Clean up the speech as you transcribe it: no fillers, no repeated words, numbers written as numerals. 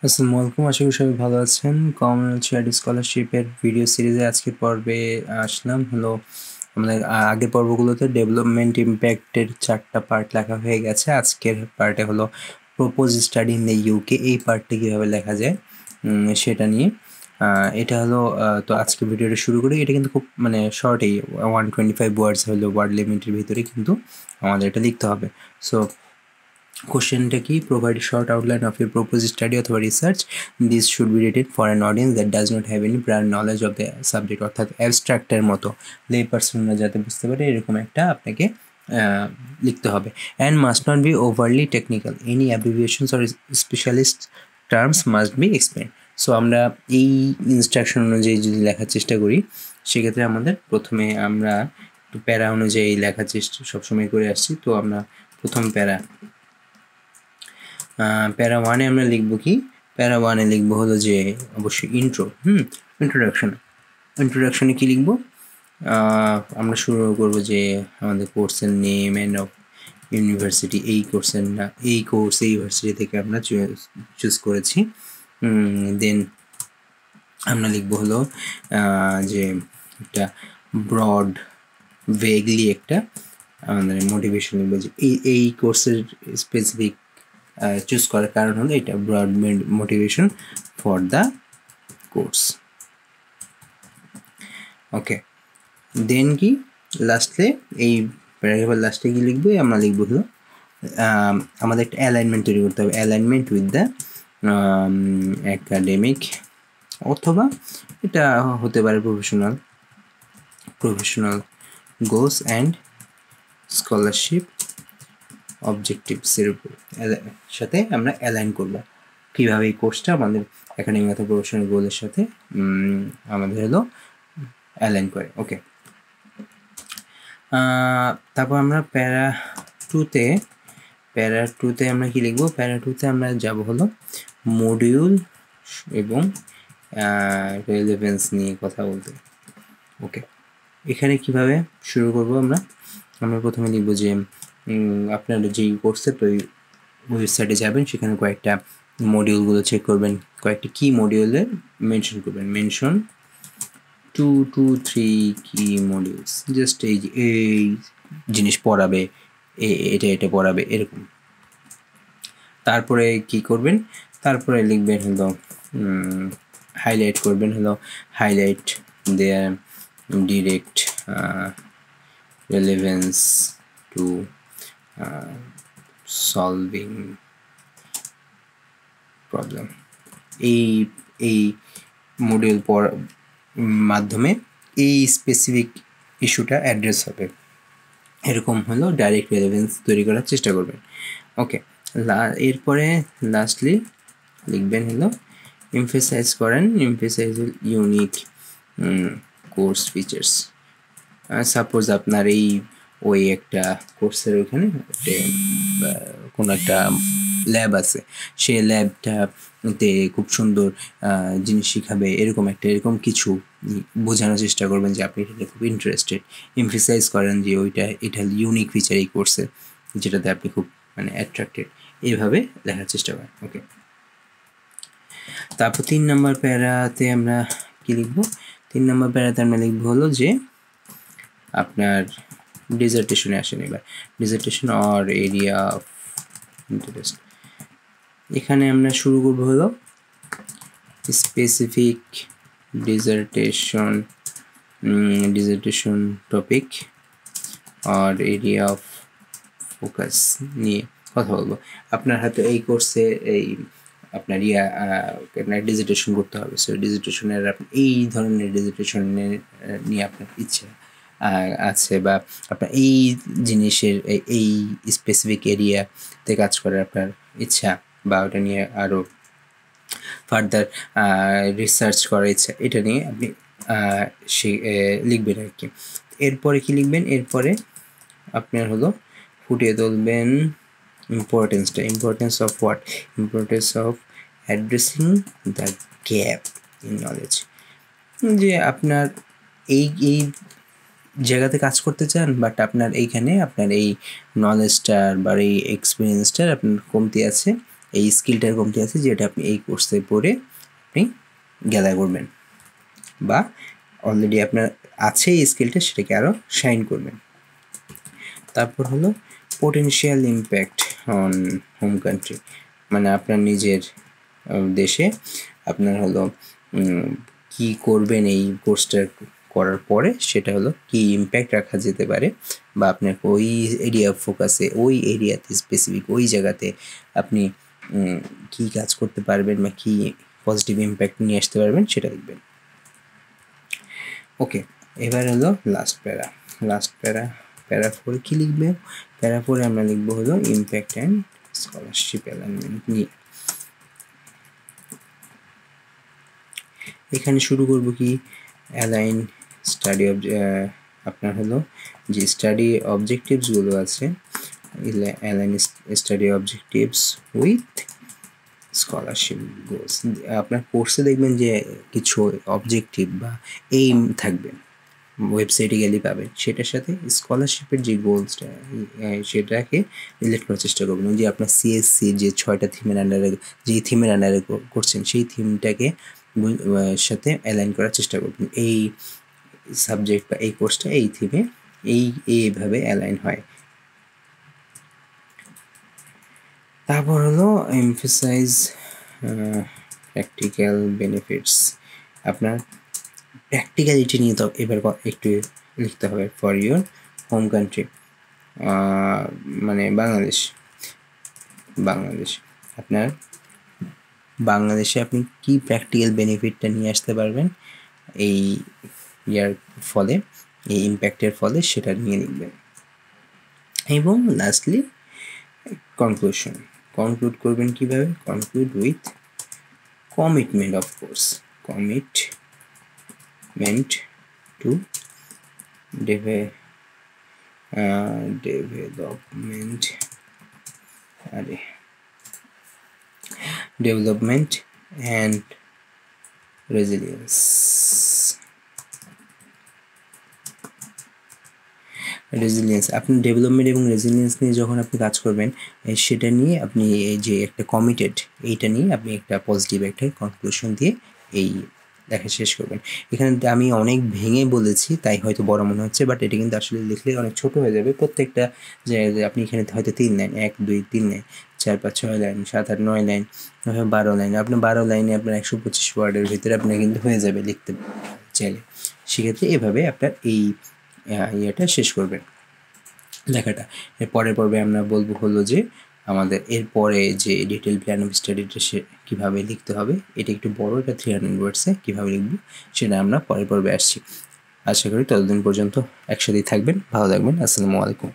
আসসালামু আলাইকুম, আশা করি সবাই ভালো আছেন। কমনওয়েলথ চাইল্ড স্কলারশিপের ভিডিও সিরিজে আজকের পর্বে আসলাম হলো আমাদের আগের পর্বগুলোতে ডেভেলপমেন্ট ইম্প্যাক্টের 4টা পার্ট লেখা হয়ে গেছে। আজকের পার্টে হলো propose study in the UK, এই পার্টটা কীভাবে লেখা যায় সেটা নিয়ে। এটা হলো তো আজকে ভিডিওটা শুরু করি। এটা কিন্তু খুব শর্টই, 125 ওয়ার্ডস হলো ওয়ার্ড লিমিটের ভিতরে কিন্তু আমাদের এটা লিখতে হবে। সো কোশ্চেনটা কি, provide short outline of your propose study অথবা research. This should be written for an audience that does not have any prior knowledge of the subject, অর্থাৎ অ্যাবস্ট্রাক্টের মতো লে পার্সনরা যাতে বুঝতে পারে এরকম একটা আপনাকে লিখতে হবে। And must not be overly technical, any abbreviations or specialist terms must be explain. So আমরা এই ইনস্ট্রাকশন অনুযায়ী যদি লেখার চেষ্টা করি, সেক্ষেত্রে আমাদের প্রথমে আমরা একটু প্যারা অনুযায়ী লেখার চেষ্টা সবসময় করে আসছি। তো আমরা প্রথম প্যারা ওয়ানে আমরা লিখব কি, প্যারা ওয়ানে লিখবো হলো যে অবশ্যই ইন্ট্রোডাকশনে কি লিখবো, আমরা শুরু করবো যে আমাদের কোর্সের নেম অ্যান্ড অফ ইউনিভার্সিটি, এই কোর্সের না, এই কোর্স এই ইউনিভার্সিটি থেকে আমরা চুজ করেছি। দেন আমরা লিখবো হলো যে একটা ব্রড ভেগলি একটা আমাদের মোটিভেশন লিখবো যে এই কোর্সের স্পেসিফিক চুজ করার কারণ হলো এটা broad motivation for the course. Okay, then কি লাস্টে এই প্যারাগ্রাফের লাস্টে কি লিখবো, আমরা লিখবো হলো আমাদের একটা অ্যালাইনমেন্ট তৈরি করতে হবে, অ্যালাইনমেন্ট উইথ দ্য একাডেমিক, অথবা এটা হতে পারে প্রফেশনাল গোলস অ্যান্ড স্কলারশিপ অবজেক্টিভসের সাথে আমরা অ্যালাইন করবো কীভাবে এই কোর্সটা আমাদের একাডেমিক অথবা প্রফেশনাল গোলের সাথে আমাদের হলো অ্যালাইন করে। ওকে, তারপর আমরা প্যারা টুতে আমরা কি লিখবো, প্যারা টুতে আমরা যাব হলো মডিউল এবং রেলেভেন্স নিয়ে কথা বলতে। ওকে, এখানে কিভাবে শুরু করব, আমরা প্রথমে লিখবো যে আপনার যেই কোর্সে তো ওই ওয়েবসাইটে যাবেন, সেখানে কয়েকটা মডিউলগুলো চেক করবেন, কয়েকটা কি মডিউলে মেনশন করবেন, মেনশন 2 to 3 কি মডিউলস, জাস্ট এই জিনিস পড়াবে, এটা পড়াবে এরকম। তারপরে কি করবেন, তারপরে লিখবেন হলো হাইলাইট করবেন হলো highlight their direct relevance to solving problem, এই মডিউল মাধ্যমে এই স্পেসিফিক ইস্যুটা অ্যাড্রেস হবে, এরকম হলো ডাইরেক্ট রেলেভেন্স তৈরি করার চেষ্টা করবেন। ওকে, এরপরে লাস্টলি লিখবেন হলো emphasise unique course features. Suppose আপনার ওই একটা কোর্সের ওইখানে কোনো একটা ল্যাব আছে, সেই ল্যাবটাতে খুব সুন্দর জিনিস শিখাবে, এরকম কিছু বোঝানোর চেষ্টা করবেন যে আপনি এটাতে খুব ইন্টারেস্টেড, এমফেসাইজ করেন যে এটা ইউনিক ফিচার এই কোর্সে, যেটাতে আপনি খুব অ্যাট্রাক্টেড, এইভাবে লেখার চেষ্টা করেন। ওকে, তারপর 3 নম্বর প্যারাতে আমরা কি লিখবো, 3 নম্বর প্যারাতে আমরা লিখবো হলো যে আপনার ডিজার্টেশনে আসেন, এবার dissertation or area of interest. এখানে আমরা শুরু করবো হলো specific dissertation topic or area of focus নিয়ে কথা বলবো। আপনার হাতে এই কোর্সে আপনার আপনার ডিজার্টেশন করতে হবে, সো ডিজার্টেশনের এই ধরনের ডিজার্টেশন নিয়ে আপনার ইচ্ছা আছে, বা আপনার এই জিনিসের এই স্পেসিফিক এরিয়াতে কাজ করার আপনার ইচ্ছা, বা ওটা নিয়ে আরও ফার্দার রিসার্চ করার ইচ্ছা, এটা নিয়ে আপনি লিখবেন আর কি। এরপরে কি লিখবেন, এরপরে আপনার হলো ফুটিয়ে তুলবেন importance of what, importance of addressing the gap in knowledge, যে আপনার এই জায়গাতে কাজ করতে চান, বাট আপনার এইখানে আপনার এই নলেজটার বা এই এক্সপিরিয়েন্সটার আপনার কমতি আছে, এই স্কিলটার কমতি আছে যেটা আপনি এই কোর্সে পড়ে আপনি গ্যাদার করবেন, বা অলরেডি আপনার আছে এই স্কিলটা, সেটাকে আরও শাইন করবেন। তারপর হলো potential impact on home country, মানে আপনার নিজের দেশে আপনার হলো কি করবেন এই কোর্সটা করার পরে, সেটা হলো কি ইম্প্যাক্ট রাখা যেতে পারে, বা আপনার ওই এরিয়া ফোকাসে, ওই এরিয়াতে স্পেসিফিক ওই জায়গাতে আপনি কি কাজ করতে পারবেন বা কি পজিটিভ ইম্প্যাক্ট নিয়ে আসতে পারবেন সেটা লিখবেন। ওকে, এবার হলো লাস্ট প্যারা 4 কি লিখবে? প্যারা 4 আমরা লিখবো হলো ইম্প্যাক্ট অ্যান্ড স্কলারশিপ অ্যালাইনমেন্ট নিয়ে। এখানে শুরু করব কি অ্যালাইন স্টাডি আপনার হলো যে স্টাডি অবজেক্টিভসগুলো আছে, align study objectives with scholarship goals. আপনার কোর্সে দেখবেন যে কিছু অবজেক্টিভ বা এইম থাকবে, ওয়েবসাইটে গেলে পাবেন, সেটার সাথে স্কলারশিপের যে গোলসটা সেটাকে রিলেট করার চেষ্টা করবেন। যে আপনার সিএসসির যে 6টা থিমের আন্ডারে, যেই থিমের আন্ডারে করছেন সেই থিমটাকে সাথে অ্যালাইন করার চেষ্টা করবেন। এই সাবজেক্ট বা এই কোর্সটা এই থিমে এইভাবে অ্যালাইন হয়। তারপর হলো এমফাসাইজ প্র্যাকটিক্যাল বেনিফিটস। আপনার প্র্যাকটিক্যালিটি নিয়ে তো এবার একটু লিখতে হবে ফর ইউর হোম কান্ট্রি, মানে বাংলাদেশ। আপনার বাংলাদেশে আপনি কি প্র্যাকটিক্যাল বেনিফিটটা নিয়ে আসতে পারবেন এই ইয়ার ফলে, এই ইম্প্যাক্টের ফলে, সেটা নিয়ে লিখবেন। এবং লাস্টলি কনক্লুড করবেন কিভাবে? Conclude with commitment, of course commitment to development and resilience. আপনি ডেভেলপমেন্ট এবং রেজিলিয়েন্স নিয়ে যখন আপনি কাজ করবেন, সেটা নিয়ে আপনি এই যে একটা কমিটেড, এইটা নিয়ে আপনি একটা পজিটিভ একটা কনক্লুশন দিয়ে এই লেখা শেষ করবেন। এখানে আমি অনেক ভেঙে বলেছি তাই হয়তো বড় মনে হচ্ছে, বাট এটা কিন্তু আসলে লিখলে অনেক ছোট হয়ে যাবে। প্রত্যেকটা যে আপনি এখানে হয়তো 3 line, 1 2 3 line, 4 5 6 line, 7 8 9 line, 12 line, আপনার 12 লাইনে আপনার 125 ওয়ার্ডের ভিতরে আপনার কিন্তু হয়ে যাবে লিখতে চাইলে। সেক্ষেত্রে এভাবে আপনার এই ইয়েটা শেষ করবেন, লেখাটা। এর পরের পর্বে আমরা বলবো হলো যে আমাদের এরপরে যে ডিটেল প্ল্যান অফ স্টাডিটা সে কীভাবে লিখতে হবে, এটা একটু বড়, এটা 300 ওয়ার্ডসে কীভাবে লিখবো সেটা আমরা পরের পর্বে আসছি। আশা করি ততদিন পর্যন্ত একসাথেই থাকবেন, ভালো থাকবেন। আসসালামু আলাইকুম।